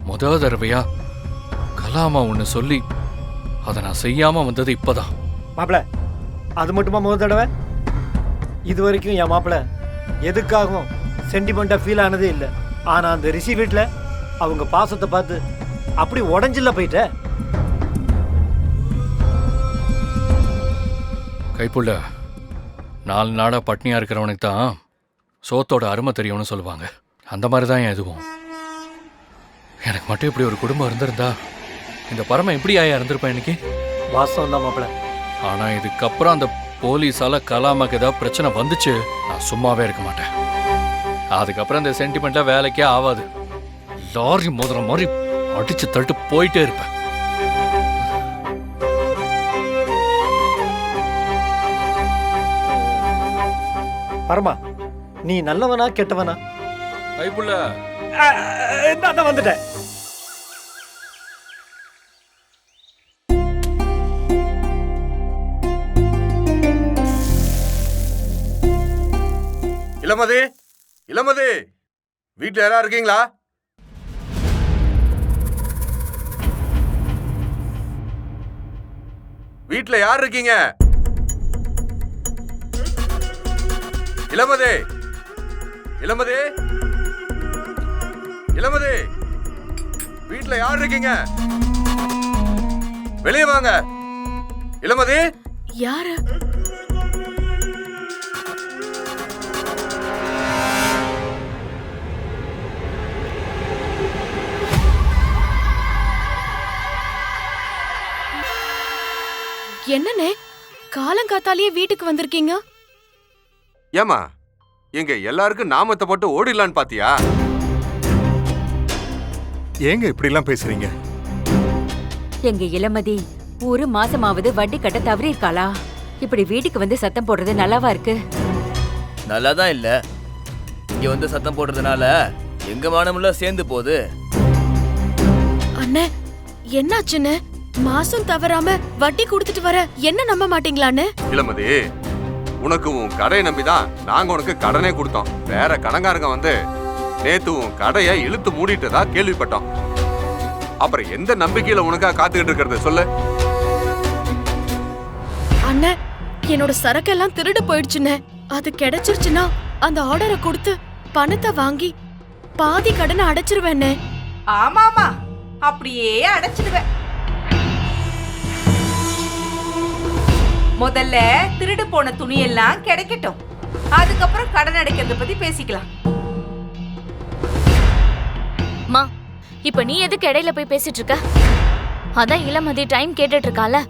முதல் தடவையா கலாமா ஒன்று சொல்லி அதை நான் செய்யாம வந்தது இப்பதான். மாப்பிள, அது மட்டுமா முதல் தடவை? இது வரைக்கும் என் மாப்பிள எதுக்காகவும் சென்டிமெண்டா ஃபீல் ஆனதே இல்லை. ஆனா அந்த ரிஷி வீட்டில் அவங்க பாசத்தை பார்த்து அப்படி உடஞ்சில்ல போயிட்ட. கைப்புள்ள, 4 நாடா பட்னியா இருக்கிறவனுக்கு தான் சோத்தோட அருமை தெரியும்னு சொல்லுவாங்க. அந்த மாதிரி தான் எதுவும். எனக்கு மட்டும் இப்படி ஒரு குடும்பம் இருந்திருந்தா இந்த பரம எப்படி ஆயா இருந்திருப்பேன் இன்னைக்கு. வாசம் தான் மாப்பிள. ஆனா இதுக்கப்புறம் அந்த போலீஸால கலாமாக்கு ஏதாவது பிரச்சனை வந்துச்சு, நான் சும்மாவே இருக்க மாட்டேன். அதுக்கப்புறம் இந்த சென்டிமெண்ட்ல வேலைக்கே ஆகாது. லாரி மோதுற மாதிரி அடிச்சு தள்ளிட்டு போயிட்டே இருப்பேன். பரமா, நீ நல்லவனா கெட்டவனா? கைப்புள்ள, நான் வந்துட்டேன். இளமதி, இளமதி, வீட்டுல யாரா இருக்கீங்களா? வீட்டுல யார் இருக்கீங்க? இளமதி, இளமதி, இளமதி, வீட்டுல யார் இருக்கீங்க? வெளியே வாங்க. இளமதி, யாரு? என்னண்ணே, காலங்காத்தாலேயே வீட்டுக்கு வந்திருக்கீங்க? ஏமா எங்க எல்லாருக்கும் நாமத்தை போட்டு ஓடிடலான்னு பாத்தியா? ஏங்க இப்படி எல்லாம் பேசுறீங்க? எங்க இளமதி 1 மாசமாவது வட்டி கட்ட தவறி இருக்காளா? இப்படி வீட்டுக்கு வந்து சத்தம் போடுறது நல்லாவா இருக்கு? நல்லாதான் இல்ல. இங்க வந்து சத்தம் போடுறதுனால எங்க மானமுள்ள சேர்ந்து போகுது. அண்ணே, என்னாச்சுன்னு? மாசம் தவறாம வட்டி கொடுத்துட்டு வர என்ன நம்ப மாட்டீங்களான்னு? இளமதி, உனக்கு உன் கடையை நம்பிதான் நாங்க உனக்கு கடனே கொடுத்தோம். வேற கடங்காரங்க வந்து நேத்து உன் கடையை இழுத்து மூடிட்டதா கேள்விப்பட்டோம். அப்புறம் எந்த நம்பிக்கையில உனக்கா காத்துக்கிட்டு இருக்கிறது சொல்லு? அண்ணே, என்னோட சரக்கெல்லாம் திருடு போயிடுச்சுன்னு. அது கிடைச்சிருச்சுன்னா அந்த ஆர்டரை கொடுத்து பணத்தை வாங்கி பாதி கடனை அடைச்சிருவேன்னு. ஆமாமா, அப்படியே அடைச்சிடுவேன். முதல்ல திருடு போன துணியெல்லாம் கிடைக்கட்டும், அதுக்கப்புறம் கடன் அடைக்கிறத பத்தி பேசிக்கலாம். மா, இப்ப நீ எதுக்கு இடையில போய் பேசிட்டு இருக்க? அதான் இளமதி டைம் கேட்டுட்டு இருக்கால.